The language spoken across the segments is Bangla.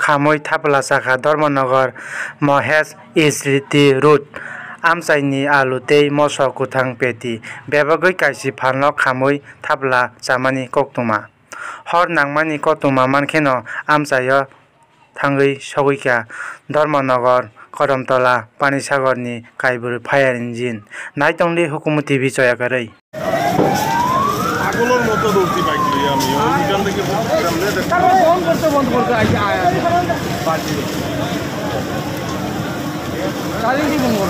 खामोई थापला साखा धर्मनगर महेश इस्रिति रोड आमसाइनि आलुते मस कुथां पेटी बेबागै काइसि फानल खामोई थापला चामानि कक्तुमा हर नांमानि कक्तुमा मानखेनो आमसाय थांगै सगैका धर्मनगर करमतला पानीसागरनि काइबुर फायार इन्जिन नाइतंलि हुकुमति बिचयागारै আগুনের মতো দৌড়তে পাইছিলি আমি ওইখান থেকে বন্ধ করতে চালিয়ে বন্ধ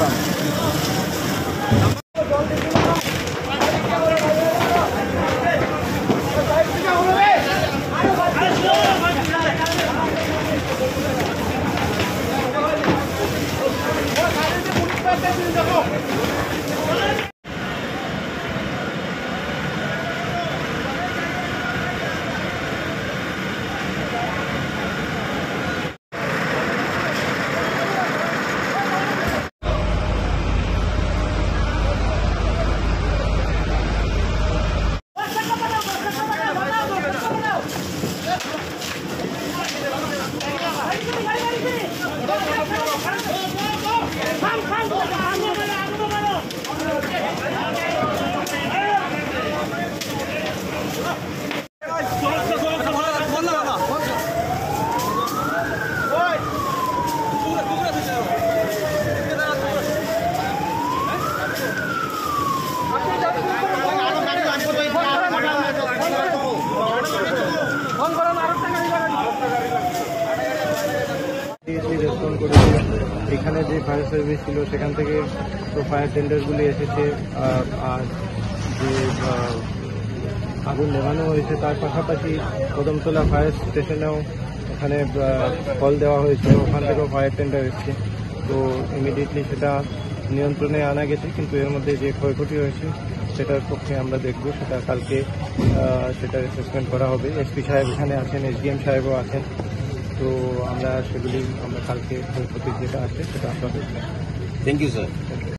করলাম এখানে যে ফায়ার সার্ভিস ছিল সেখান থেকে তো ফায়ার টেন্ডারগুলি এসেছে আর যে আগুন নেভানো হয়েছে তার পাশাপাশি কদমতলা ফায়ার স্টেশনেও ওখানে কল দেওয়া হয়েছে ওখান থেকেও ফায়ার টেন্ডার এসেছে তো ইমিডিয়েটলি সেটা নিয়ন্ত্রণে আনা গেছে কিন্তু এর মধ্যে যে ক্ষয়ক্ষতি হয়েছে সেটার পক্ষে আমরা দেখব সেটা কালকে সেটার অ্যাসেসমেন্ট করা হবে এসপি সাহেব এখানে আছেন এসডিএম সাহেবও আছেন তো আমরা সেগুলি আমরা কালকে ক্ষয়ক্ষতি যেটা আছে সেটা আমরা দেখব। Thank you sir.